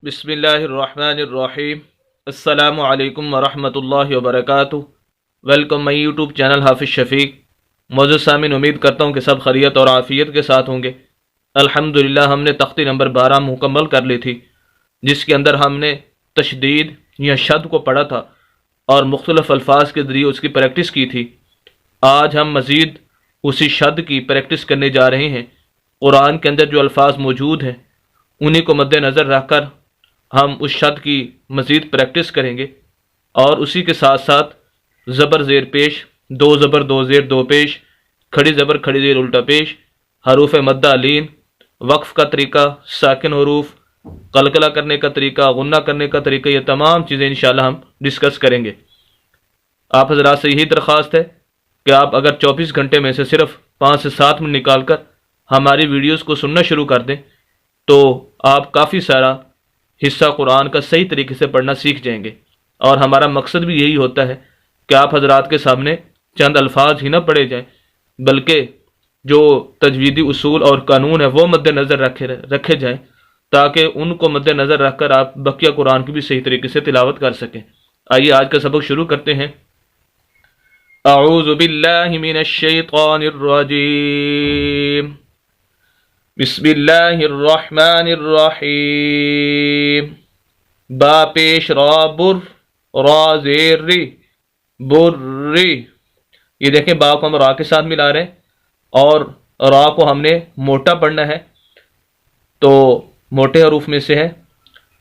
بسم اللہ الرحمن الرحیم۔ السلام علیکم ورحمۃ اللہ وبرکاتہ۔ ویلکم مائی یوٹیوب چینل حافظ شفیق۔ معزز سامعین، امید کرتا ہوں کہ سب خیریت اور عافیت کے ساتھ ہوں گے۔ الحمدللہ ہم نے تختی نمبر 12 مکمل کر لی تھی، جس کے اندر ہم نے تشدید یا شد کو پڑھا تھا اور مختلف الفاظ کے ذریعے اس کی پریکٹس کی تھی۔ آج ہم مزید اسی شد کی پریکٹس کرنے جا رہے ہیں۔ قرآن کے اندر جو الفاظ موجود ہیں انہی کو مد نظر رکھ کر ہم اس شد کی مزید پریکٹس کریں گے، اور اسی کے ساتھ ساتھ زبر زیر پیش، دو زبر دو زیر دو پیش، کھڑی زبر کھڑی زیر الٹا پیش، حروف مدہ لین، وقف کا طریقہ، ساکن حروف، قلقلہ کرنے کا طریقہ، غنہ کرنے کا طریقہ، یہ تمام چیزیں انشاءاللہ ہم ڈسکس کریں گے۔ آپ حضرات سے یہی درخواست ہے کہ آپ اگر 24 گھنٹے میں سے صرف 5 سے 7 منٹ نکال کر ہماری ویڈیوز کو سننا شروع کر دیں تو آپ کافی سارا حصہ قرآن کا صحیح طریقے سے پڑھنا سیکھ جائیں گے۔ اور ہمارا مقصد بھی یہی ہوتا ہے کہ آپ حضرات کے سامنے چند الفاظ ہی نہ پڑھے جائیں، بلکہ جو تجویدی اصول اور قانون ہے وہ مد نظر رکھے جائیں، تاکہ ان کو مد نظر رکھ کر آپ بقیہ قرآن کی بھی صحیح طریقے سے تلاوت کر سکیں۔ آئیے آج کا سبق شروع کرتے ہیں۔ اعوذ باللہ من الشیطان الرجیم، بسم اللہ الرحمن الرحیم۔ با پیش را بر، را زیر ری، بر ری۔ یہ دیکھیں، با کو ہم را کے ساتھ ملا رہے ہیں اور را کو ہم نے موٹا پڑھنا ہے، تو موٹے حروف میں سے ہے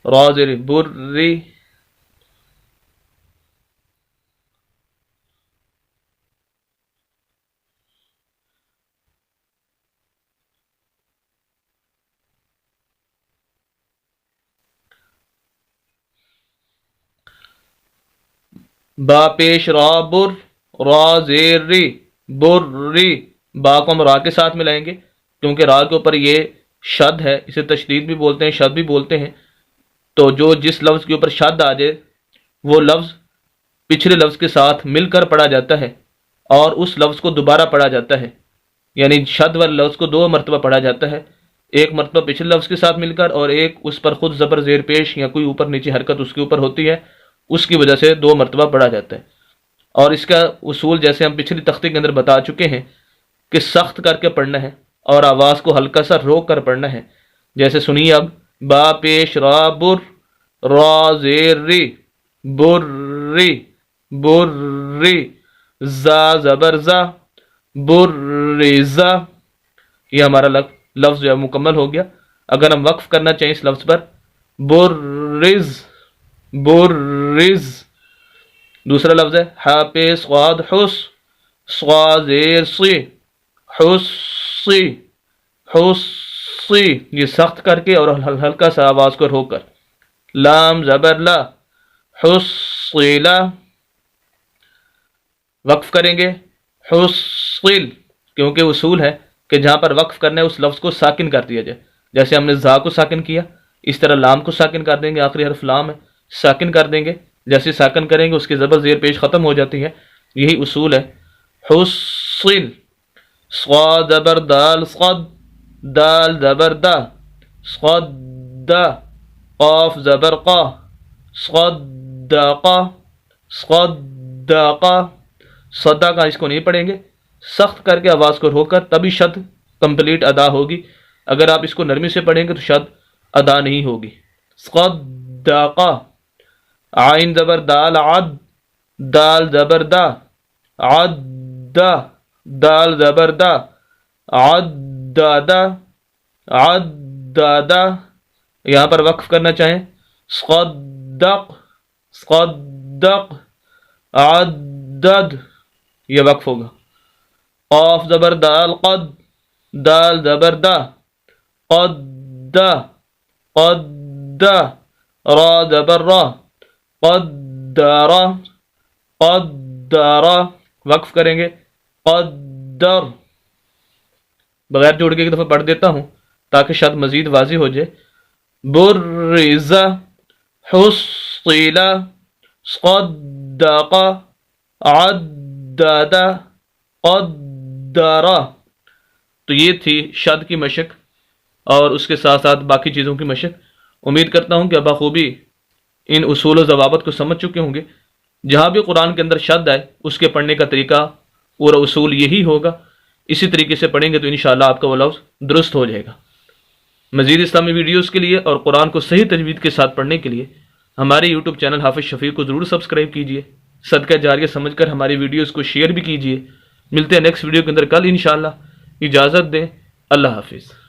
را زیر بر ری۔ با پیش را بر، را زیر ری، بر ری۔ با کو ہم را کے ساتھ ملائیں گے کیونکہ را کے اوپر یہ شد ہے، اسے تشدید بھی بولتے ہیں، شد بھی بولتے ہیں۔ تو جو جس لفظ کے اوپر شد آ جائے وہ لفظ پچھلے لفظ کے ساتھ مل کر پڑھا جاتا ہے اور اس لفظ کو دوبارہ پڑھا جاتا ہے، یعنی شد والے لفظ کو 2 مرتبہ پڑھا جاتا ہے، ایک مرتبہ پچھلے لفظ کے ساتھ مل کر اور ایک اس پر خود زبر زیر پیش یا کوئی اوپر نیچے حرکت اس کے اوپر ہوتی ہے، اس کی وجہ سے 2 مرتبہ پڑھا جاتا ہے۔ اور اس کا اصول جیسے ہم پچھلی تختی کے اندر بتا چکے ہیں کہ سخت کر کے پڑھنا ہے اور آواز کو ہلکا سا روک کر پڑھنا ہے۔ جیسے سنیے اب، با پیش را بر، را زیر ری، بر ری، بر ری، زا زبر زا، بر ری زا۔ یہ ہمارا لفظ جو ہے مکمل ہو گیا۔ اگر ہم وقف کرنا چاہیں اس لفظ پر، بر رز، بر رز۔ دوسرا لفظ ہے ہا پے صاد حس، صا زیر سی، حس سی، حس سی۔ یہ سخت کر کے اور ہلکا سا آواز کو روک کر۔ لام زبر لا، حصیلا۔ وقف کریں گے حصل، کیونکہ اصول ہے کہ جہاں پر وقف کرنا ہے اس لفظ کو ساکن کر دیا جائے۔ جیسے ہم نے زا کو ساکن کیا، اس طرح لام کو ساکن کر دیں گے، آخری حرف لام ہے، ساکن کر دیں گے۔ جیسے ساکن کریں گے اس کی زبر زیر پیش ختم ہو جاتی ہے، یہی اصول ہے۔ حصل، صاد زبر دال صد، دال زبر دا، صد دا، قاف زبر قا، صد داقا، صد داقا۔ صدا کا اس کو نہیں پڑھیں گے، سخت کر کے آواز کو روک کر، تبھی شد کمپلیٹ ادا ہوگی۔ اگر آپ اس کو نرمی سے پڑھیں گے تو شد ادا نہیں ہوگی۔ صد داقا۔ عین زبر دال عد، دال زبر دا، عد دا، دال زبر دا، عد دادا، عد دادا۔ یہاں پر وقف کرنا چاہیں، صدق، صدق، عدد، یہ وقف ہوگا۔ قاف زبر دال قد، دال زبر دا، قد، قد، را زبر را، قدر، قدر۔ وقف کریں گے قدر۔ بغیر جوڑ کے ایک دفعہ پڑھ دیتا ہوں تاکہ شاید مزید واضح ہو جائے۔ برز، حصیلا، صدق، عدد، قدر۔ تو یہ تھی شد کی مشق اور اس کے ساتھ ساتھ باقی چیزوں کی مشق۔ امید کرتا ہوں کہ بخوبی ان اصول و ضوابط کو سمجھ چکے ہوں گے۔ جہاں بھی قرآن کے اندر شد آئے اس کے پڑھنے کا طریقہ اور اصول یہی ہوگا، اسی طریقے سے پڑھیں گے تو انشاءاللہ آپ کا وہ لفظ درست ہو جائے گا۔ مزید اسلامی ویڈیوز کے لیے اور قرآن کو صحیح تجوید کے ساتھ پڑھنے کے لیے ہمارے یوٹیوب چینل حافظ شفیق کو ضرور سبسکرائب کیجیے، صدقہ جاریہ سمجھ کر ہماری ویڈیوز کو شیئر بھی کیجیے۔ ملتے ہیں نیکسٹ ویڈیو کے اندر کل انشاءاللہ، اجازت دیں، اللہ حافظ۔